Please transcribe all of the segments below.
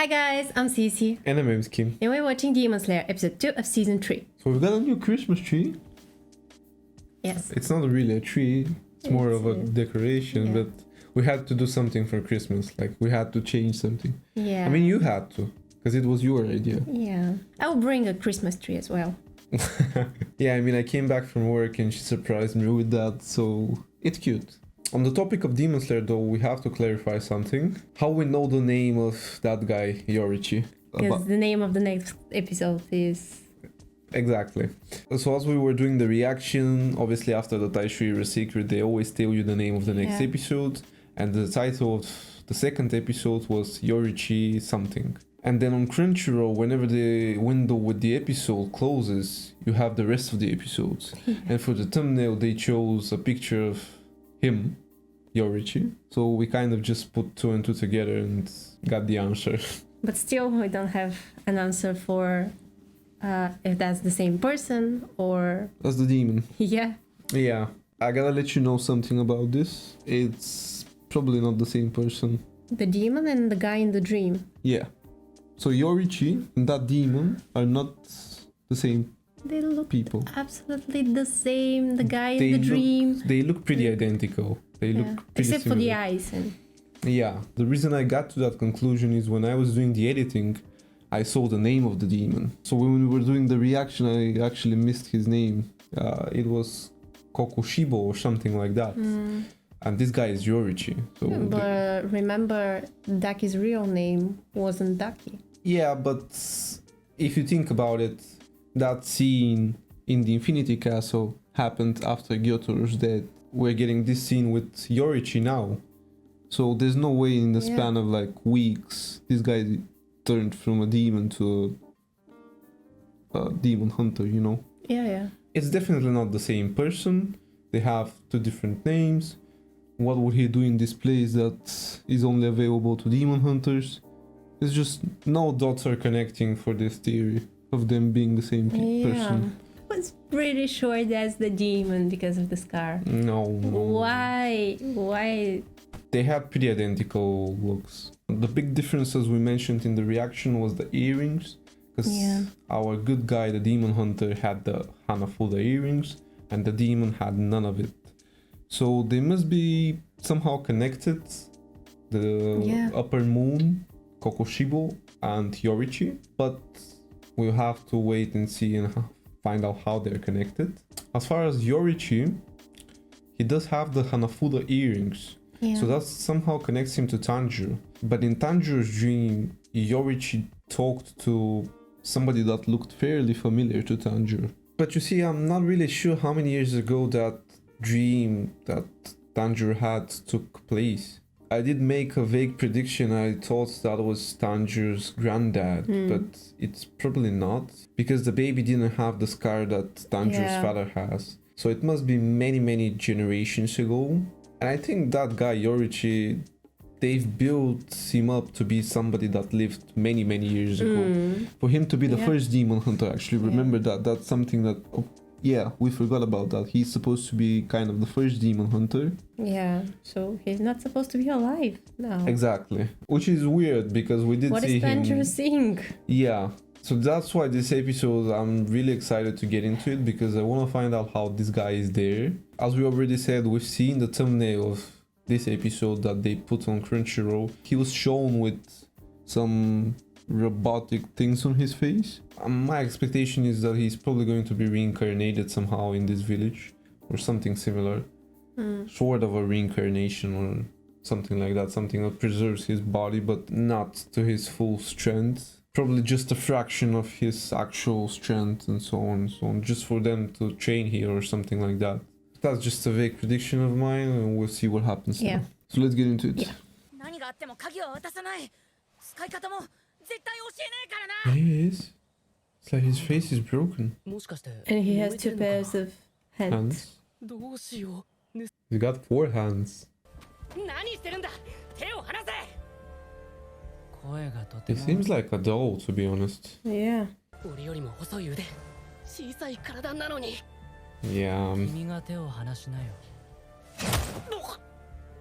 Hi guys, I'm Sisi, And I'm Mski. and we're watching Demon Slayer episode 2 of season 3. So we've got a new Christmas tree. Yes. It's not really a tree, it's more of a decoration, yeah. but we had to do something for Christmas. Like, we had to change something. Yeah. I mean, you had to, because it was your idea. Yeah. I'll bring a Christmas tree as well. Yeah, I mean, I came back from work and she surprised me with that, so it's cute. On the topic of Demon Slayer, though, we have to clarify something. How we know the name of that guy, Yoriichi. Because the name of the next episode is... Exactly. So as we were doing the reaction, obviously after the Taishiro secret, they always tell you the name of the next episode. And the title of the second episode was Yoriichi something. And then on Crunchyroll, whenever the window with the episode closes, you have the rest of the episodes. And for the thumbnail, they chose a picture of him, Yoriichi. So we kind of just put two and two together and got the answer. But still, we don't have an answer for if that's the same person or... That's the demon. Yeah. Yeah. I gotta let you know something about this. It's probably not the same person. The demon and the guy in the dream. Yeah. So Yoriichi and that demon are not the same They look people. absolutely the same. The guy in the They dream. They look pretty identical. They look pretty Except similar. for the eyes. And... Yeah. The reason I got to that conclusion is when I was doing the editing, I saw the name of the demon. So when we were doing the reaction, I actually missed his name. It was Kokushibo or something like that. And this guy is Yoriichi. So But remember, Daki's real name wasn't Daki. yeah, but if you think about it, that scene in the Infinity Castle happened after Gyotoru's death. We're getting this scene with Yoriichi now. So there's no way in the span of like weeks this guy turned from a demon to a demon hunter, you know? Yeah. It's definitely not the same person. They have two different names. What would he do in this place that is only available to demon hunters? It's just no dots are connecting for this theory of them being the same person. I was pretty sure that's the demon because of the scar. No. Why? They had pretty identical looks. The big difference, as we mentioned in the reaction, was the earrings. Because our good guy, the demon hunter, had the Hanafuda earrings, and the demon had none of it. So they must be somehow connected. The upper moon, Kokoshibo, and Yoriichi. But we'll have to wait and see and find out how they're connected. As far as Yoriichi, he does have the Hanafuda earrings. So that somehow connects him to Tanjiro. But in Tanjiro's dream, Yoriichi talked to somebody that looked fairly familiar to Tanjiro. But you see, I'm not really sure how many years ago that dream that Tanjiro had took place. I did make a vague prediction. I thought that was Tanjiro's granddad, but it's probably not. Because the baby didn't have the scar that Tanjiro's father has. So it must be many generations ago. And I think that guy, Yoriichi, they've built him up to be somebody that lived many years ago. For him to be the first demon hunter, actually, remember that. That's something that, we forgot about that. He's supposed to be kind of the first demon hunter. Yeah, so he's not supposed to be alive now. Exactly. Which is weird, because we did see him... What is Tanjiro seeing? Yeah. So that's why this episode, I'm really excited to get into it, because I want to find out how this guy is there. As we already said, we've seen the thumbnail of this episode that they put on Crunchyroll. He was shown with some robotic things on his face. My expectation is that he's probably going to be reincarnated somehow in this village, or something similar. Sort of a reincarnation or something like that, something that preserves his body but not to his full strength. Probably just a fraction of his actual strength and so on, just for them to train here or something like that. That's just a vague prediction of mine, and we'll see what happens now. So let's get into it. Yeah. There he is. It's like his face is broken. And he has two pairs of hands. He's got 4 hands. He seems like a doll, to be honest. Yeah. Yeah.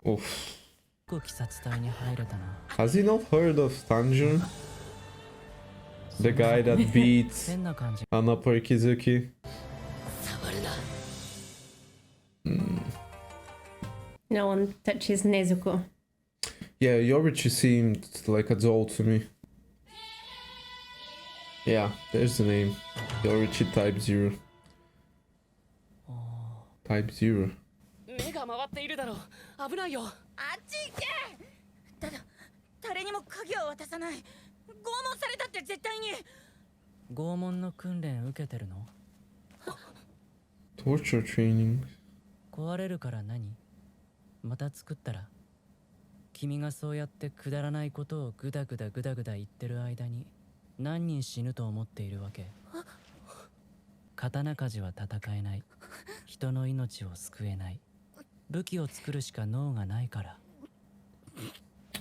Oof. Has he not heard of Tanjiro? The guy that beat Anapa Ikizuki. No one touches Nezuko. Yeah, Yoriichi seemed like a doll to me. Yeah, there's the name. Yoriichi Type 0. Type 0. 目が回っているだろう。危ないよ。あっち行け。ただ誰にも鍵は渡さない。拷問されたって絶対に。拷問の訓練受けてるの？ Torture training. 壊れるから何？また作ったら。君がそうやってくだらないことをグダグダ言ってる間に何人死ぬと思っているわけ？刀鍛冶は戦えない。人の命を救えない。武器を作るしか脳がないから。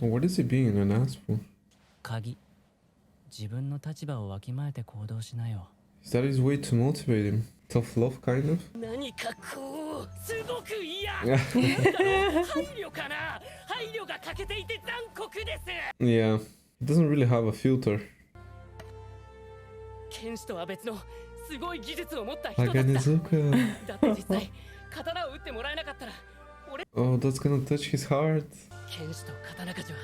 What is he being an ass for? 鍵。自分の立場をわきまえて行動しなよ。Is that his way to motivate him? Tough love, kind of? 何かこう、すごく嫌。配慮かな。配慮が欠けていて残酷です。Yeah, he doesn't really have a filter. 剣士とは別のすごい技術を持った人だった。Haganezuka. だって実際、刀を打ってもらえなかったら、俺。Oh, that's gonna touch his heart. 剣士と刀鍛冶は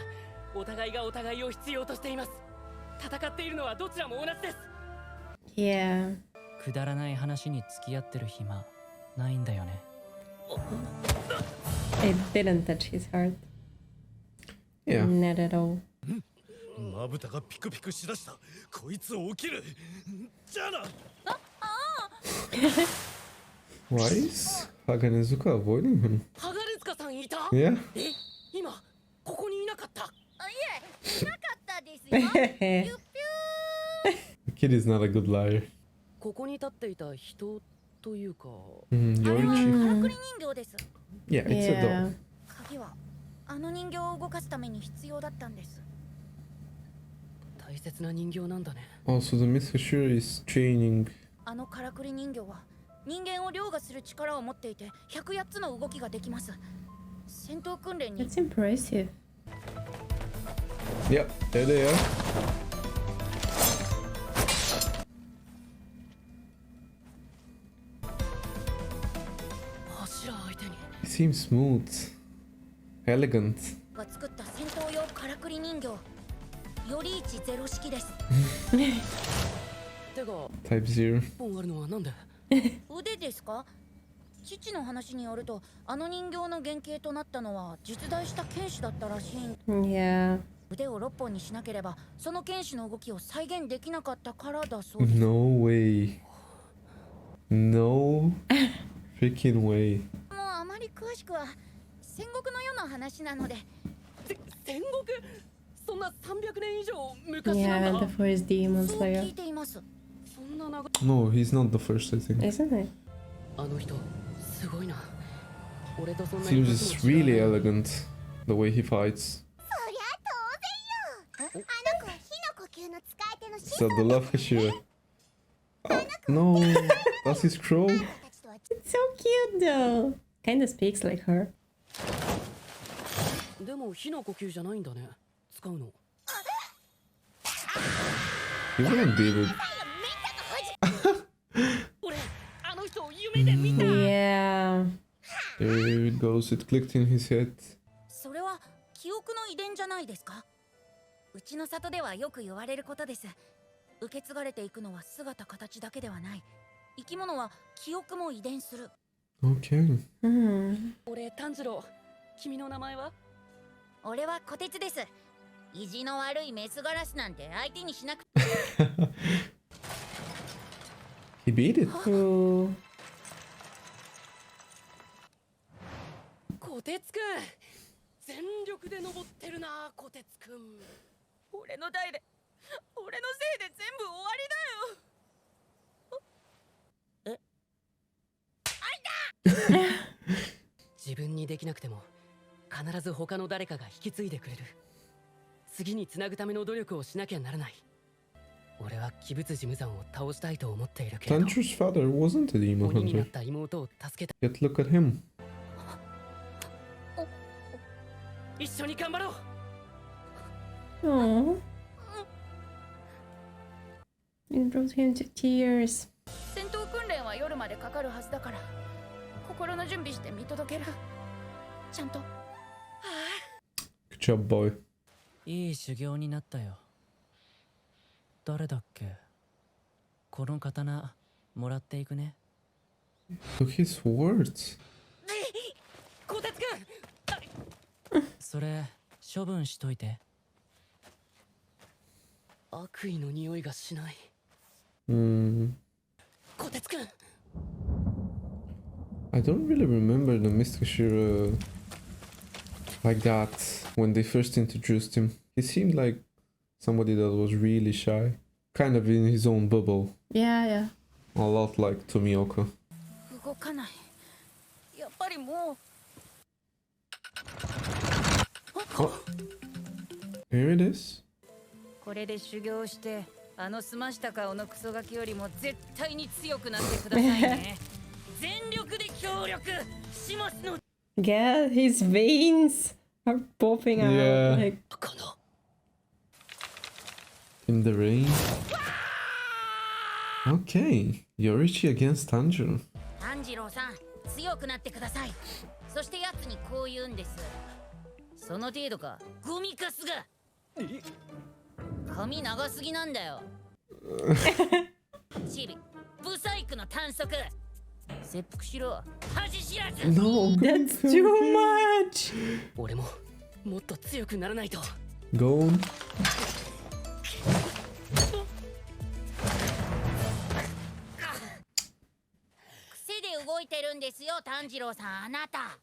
お互いがお互いを必要としています。戦っているのはどちらも同じです。Yeah. くだらない話に付き合ってる暇ないんだよね。It didn't touch his heart. Yeah. Not at all. まぶたがピクピクしだした。こいつ起きる。じゃあな。Why is Haganezuka avoiding him? ハガレズカさんいた？ Yeah. え、今ここにいなかった？いえ、いなかったですよ。 The kid is not a good liar. ここに立っていた人というか。Yoriichi. からくり人形です。 Yeah, it's a doll. Yeah. 鍵はあの人形を動かすために必要だったんです。大切な人形なんだね。Also, the Mizkashira is training. あのからくり人形は人間を凌駕する力を持っていて108つの動きができます。戦闘訓練に。 That's impressive. Yep, there they are. 柱相手に。He seems smooth, elegant. が作った戦闘用からくり人形。より1ゼロ式です。手がType 0. 本あるのはなんで？腕ですか？父の話によると、あの人形の原型となったのは実在した剣士だったらしい。Yeah. 腕を6本にしなければその剣士の動きを再現できなかったからだそうです。 No way. No freaking way. もうあまり詳しくは戦国の世の話なので。戦国？そんな300年以上昔な Yeah, んだ。 the first Demon そう聞 Slayer. いています。そんな長。 No, he's not the first, I think. Isn't it? あの人すごいな。俺とそんな Seems に just really elegant, the way he fights. そりゃ当然よ。あの子は火の呼吸の使い手の So the love Kashira. Oh, no, that's his crow. It's so cute though. Kinda speaks like her. でも火の呼吸じゃないんだね。使うの。 He wouldn't be able. 俺あの人を夢で見た。 Yeah. There it goes, it clicked in his head. それは記憶の遺伝じゃないですか？うちの里ではよく言われることです。受け継がれていくのは姿形だけではない。生き物は記憶も遺伝する。 Okay. Hmm. 俺炭治郎。君の名前は？俺は虎鉄です。意地の悪いメスガラスなんて相手にしなく。 He beat it. Ooh. 虎鉄くん。全力で登ってるな、虎鉄くん。俺の代で、俺のせいで全部終わりだよ。あいた。自分にできなくても必ず他の誰かが引き継いでくれる。次につなぐための努力をしなきゃならない。俺は鬼物寺無惨を倒したいと思っているけれど、 Tanjiro's father wasn't a demon 鬼になっ hunter. た妹を助けた。 Yet look at him. 一緒に頑張ろう。 Aww. It brought him to tears. 戦闘訓練は夜までかかるはずだから心の準備して見届けるちゃんと。 Good job, boy. いい修行になったよ。誰だっけ？この刀もらっていくね。 Look his words. こてつくん、それ処分しといて。悪意の匂いがしない。こてつくん。 I don't really remember the Mski like that when they first introduced him. He seemed like somebody that was really shy, kind of in his own bubble, Yeah, yeah. a lot like Tomioka. 動かない。やっぱりもう。 Here it is. これで修行してあの澄ました顔のクソガキよりも絶対に強くなってくださいね。全力で協力しますの。 Yeah, his veins are popping out. Yeah. Like, この In the rain. Okay, Yoriichi against Tanjiro. 炭治郎さん、強くなってください。そして奴にこう言うんです。その程度か、ゴミカスが。髪長すぎなんだよ。チビ、ブサイクの短足。切腹しろ、恥知らず。 No, that's too much. 俺ももっと強くならないと。 go on. 癖で動いてるんですよ、炭治郎さん、あなた。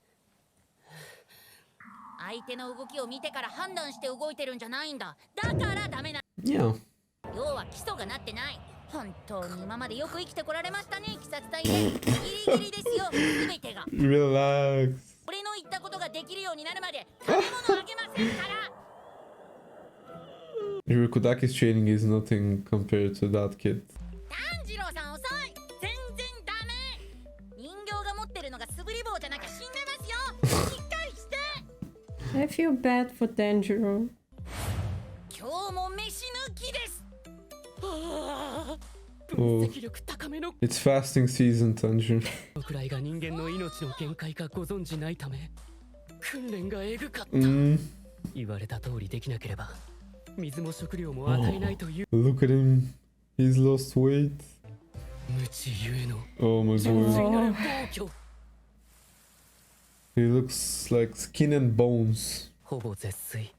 相手の動きを見てから判断して動いてるんじゃないんだ。だからダメな。 Yeah. 要は基礎がなってない。本当に今までよく生きてこられましたね、鬼殺隊で。ギリギリですよ、すべてが。 Relax. 俺の言ったことができるようになるまで食べ物あげませんから。 Hirokodaki's training is nothing compared to that kid. 炭治郎さん遅い。全然ダメ。人形が持ってるのが素振り棒じゃなきゃ死んでますよ。しっかりして。 I feel bad for Tanjiro. 今日も飯抜きです。分析力高めの It's fasting season, Tanjiro. くらいが人間の命の限界かご存じないため訓練がエグかった。言われた通りできなければ水も食料も与えないという Look at him. He's lost weight. 無知ゆえの Oh my 純 god. 粋なる暴挙。 He looks like skin and bones. ほぼ絶水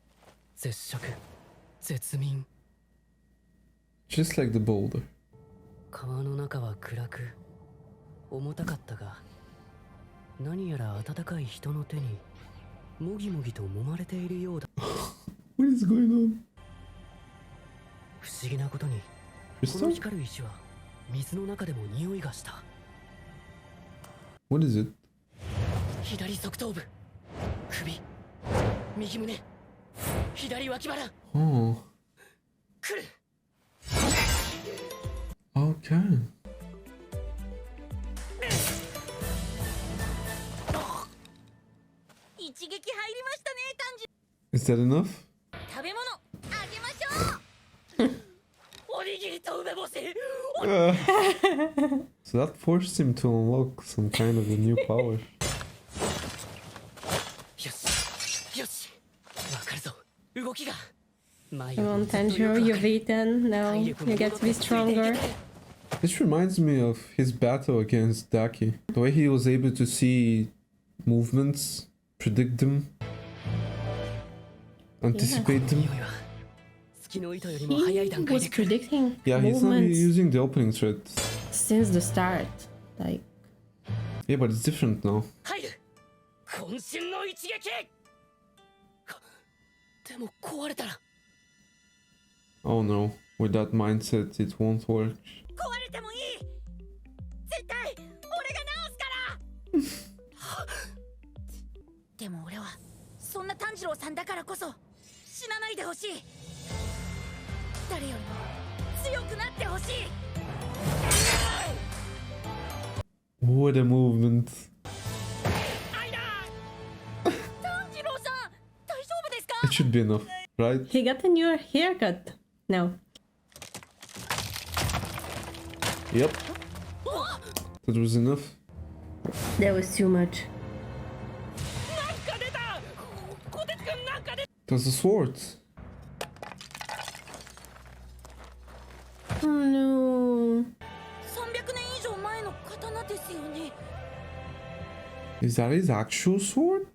絶食絶民。 Just like the boulder. 川の中は暗く重たかったが何やら温かい人の手にもぎもぎと揉まれているようだ。 What is going on? 不思議なことにこの Crystal? 光る石は水の中でも匂いがした。 What is it? 左側頭部首右胸左脇腹 Oh. 来る。 Okay. 一撃入りましたね、炭治。 Is that enough? 食べ物あげましょう。おにぎりと梅干し。 So that forced him to unlock some kind of a new power. よしよしわかるぞ動きが。 Come on, Tanjiro, you've eaten. Now you get to be stronger. This reminds me of his battle against Daki. The way he was able to see movements, predict them, anticipate them. 匂いは月の糸よりも He 早い段階 was で来る。 predicting Yeah, he's not movements using the opening thread. since the start. Like, Yeah, but it's different now. 入る渾身の一撃。でも壊れたら Oh no, with that mindset, it won't work. 壊れてもいい。絶対俺が直すから。でも俺はそんな炭治郎さんだからこそ死なないでほしい。誰よりも強くなってほしい。 What a movement. 炭治郎さん大丈夫ですか？ It should be enough, right? he got a new haircut now. Yep. That was enough. That was too much. That's a sword. Oh no. 300年以上前の刀ですよね。 Is that his actual sword?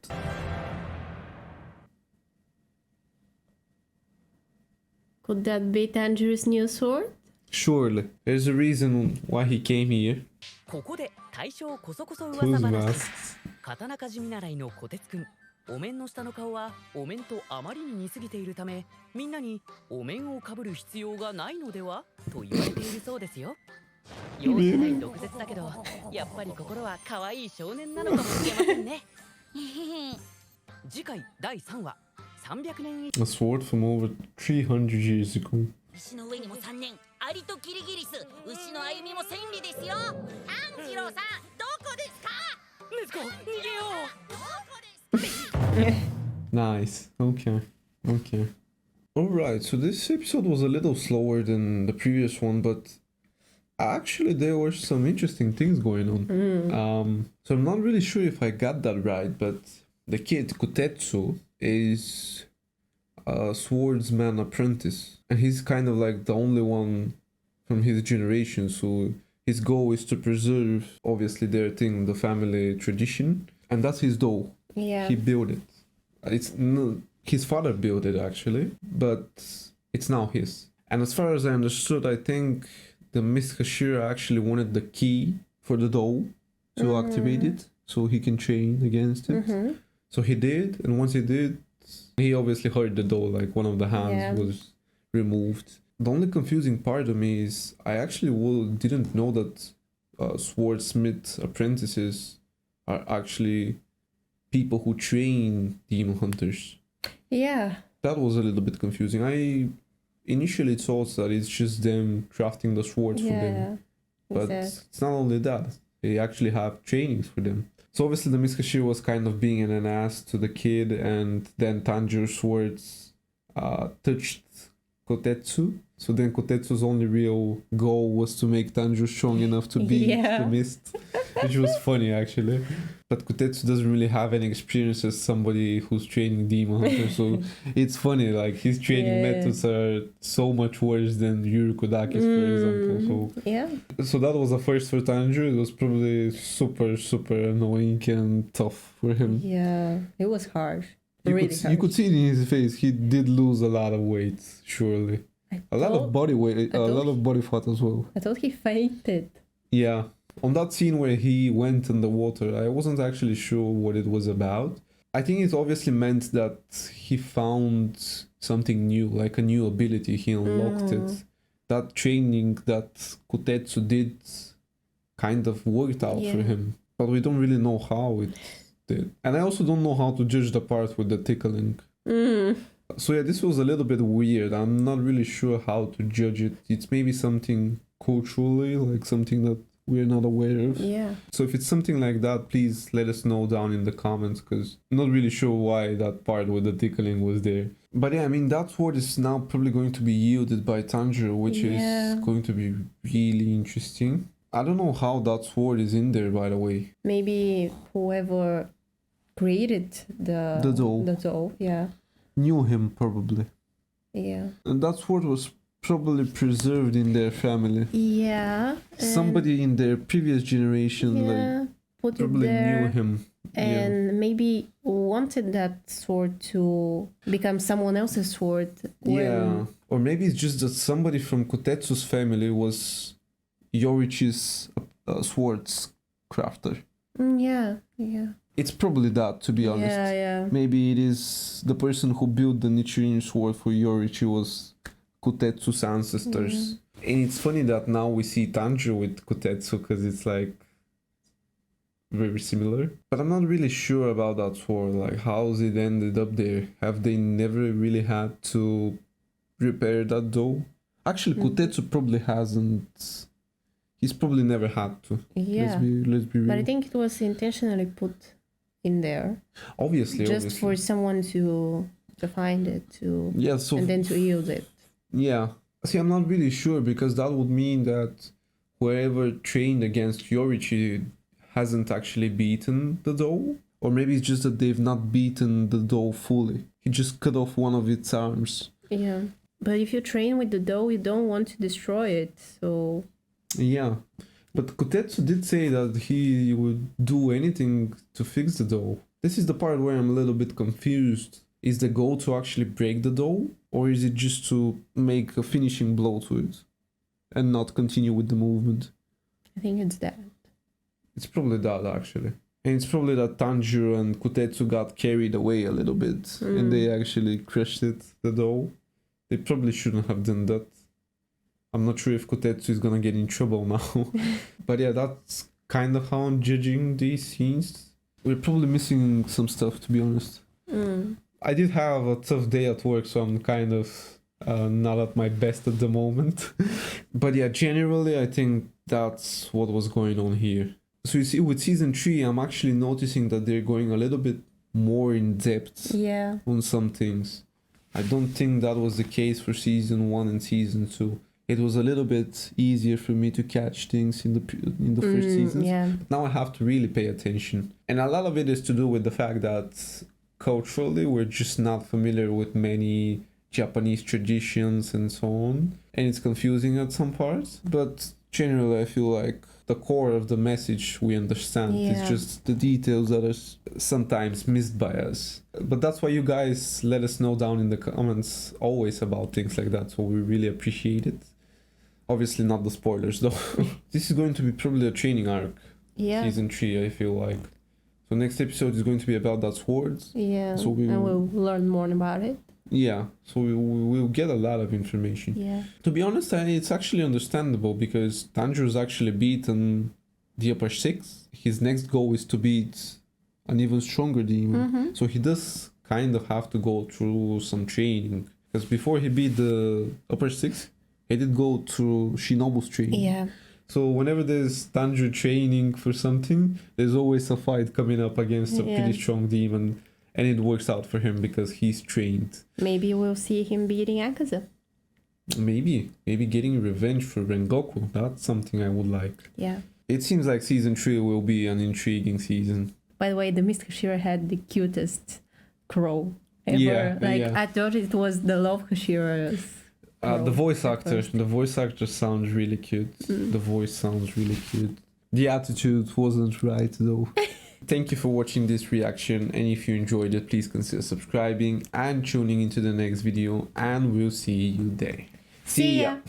Could that be Tanjiro's new sword? Surely. There's a reason why he came here. ここで大将こそこそ Who's 噂話。 masks? 刀鍛冶見習いの小鉄くん。お面の下の顔はお面とあまりに似すぎているため、みんなにお面をかぶる必要がないのではと言われているそうですよ。容姿ない毒舌だけど、やっぱり心は可愛い少年なのかもしれませんね。次回第3話、300年以 A sword from over 300 years ago. 石の上にも3年、アリとキリギリス、牛の歩みも千里ですよ。炭治郎さん、どこですか？ネズコ、逃げよう。どこですか？ Nice. Okay. Okay. Alright, so this episode was a little slower than the previous one, but actually there were some interesting things going on. So I'm not really sure if I got that right, but the kid Kotetsu is a swordsman apprentice, and he's kind of like the only one from his generation, so his goal is to preserve obviously their thing, the family tradition, and that's his goal. Yeah. He built it. It's no, his father built it actually, but it's now his. And as far as I understood, I think the Mski actually wanted the key for the doll to activate it, so he can train against it. So he did, and once he did, he obviously hurt the doll, like one of the hands was removed. The only confusing part of me is I actually didn't know that swordsmith apprentices are actually people who train demon hunters. Yeah. That was a little bit confusing. I initially thought that it's just them crafting the swords for them. But it's not only that. They actually have trainings for them. So obviously the Mski was kind of being an ass to the kid, and then Tanjiro's swords touched Kotetsu. So then Kotetsu's only real goal was to make Tanjiro strong enough to beat the mist, which was funny actually. But Kotetsu doesn't really have any experience as somebody who's training demon hunters, so it's funny, like his training methods are so much worse than Yuri Kodaki's, for example. So that was a first for Tanjiro. It was probably super annoying and tough for him. Yeah, it was harsh. You could see it in his face. He did lose a lot of weight, surely. A lot of body weight, a lot of body fat as well. I thought he fainted. Yeah. On that scene where he went in the water, I wasn't actually sure what it was about. I think it obviously meant that he found something new, like a new ability. He unlocked it. That training that Kotetsu did kind of worked out for him. But we don't really know how it did. And I also don't know how to judge the part with the tickling. So yeah, this was a little bit weird. I'm not really sure how to judge it. It's maybe something culturally, like something that we're not aware of. Yeah. So if it's something like that, please let us know down in the comments, because I'm not really sure why that part with the tickling was there. But yeah, I mean, that sword is now probably going to be yielded by Tanjiro, which is going to be really interesting. I don't know how that sword is in there, by the way. Maybe whoever created the doll, knew him probably. Yeah. And that sword was probably preserved in their family. Yeah. Somebody in their previous generation like put probably it there knew him. And maybe wanted that sword to become someone else's sword. Yeah. Or maybe it's just that somebody from Kotetsu's family was Yoriichi's swords crafter. Yeah. It's probably that, to be honest. Yeah. Maybe it is the person who built the Nichirin sword for Yoriichi was Kotetsu's ancestors. And it's funny that now we see Tanjiro with Kotetsu, because it's like very similar. But I'm not really sure about that sword, like how's it ended up there? Have they never really had to repair that doll? Actually, Kotetsu probably hasn't. He's probably never had to. Yeah. Let's be real. But I think it was intentionally put in there. Obviously. For someone to find it, and then to use it. Yeah. See, I'm not really sure, because that would mean that whoever trained against Yoriichi hasn't actually beaten the doll. Or maybe it's just that they've not beaten the doll fully. He just cut off one of its arms. Yeah. But if you train with the doll, you don't want to destroy it, so... Yeah. But Kotetsu did say that he would do anything to fix the doll. This is the part where I'm a little bit confused. Is the goal to actually break the doll? Or is it just to make a finishing blow to it? And not continue with the movement? I think it's that. It's probably that, actually. And it's probably that Tanjiro and Kotetsu got carried away a little bit. And they actually crushed it, the doll. They probably shouldn't have done that. I'm not sure if Kotetsu is gonna get in trouble now. But yeah, that's kind of how I'm judging these scenes. We're probably missing some stuff, to be honest. I did have a tough day at work, so I'm kind of not at my best at the moment. But yeah, generally, I think that's what was going on here. So you see, with season 3, I'm actually noticing that they're going a little bit more in depth on some things. I don't think that was the case for season 1 and season 2. It was a little bit easier for me to catch things in the first seasons. Yeah. Now I have to really pay attention. And a lot of it is to do with the fact that culturally we're just not familiar with many Japanese traditions and so on. And it's confusing at some parts. But generally I feel like the core of the message we understand. It's just the details that are sometimes missed by us. But that's why you guys let us know down in the comments always about things like that, so we really appreciate it. Obviously not the spoilers though. This is going to be probably a training arc. Season 3, I feel like. So next episode is going to be about that sword. Yeah, so and we'll learn more about it. Yeah, so we'll get a lot of information. Yeah. To be honest, it's actually understandable because Tanjiro's actually beaten the upper 6. His next goal is to beat an even stronger demon. So he does kind of have to go through some training. Because before he beat the upper 6, he did go through Shinobu's training. Yeah. So whenever there's Tanjiro training for something, there's always a fight coming up against a pretty strong demon. And it works out for him because he's trained. Maybe we'll see him beating Akaza. Maybe getting revenge for Rengoku. That's something I would like. Yeah. It seems like season 3 will be an intriguing season. By the way, the Mr. Hashira had the cutest crow ever. I thought it was the Love Hashira's the voice actor sounds really cute. The voice sounds really cute. The attitude wasn't right though. Thank you for watching this reaction, and if you enjoyed it, please consider subscribing and tuning into the next video, and we'll see you there. See ya!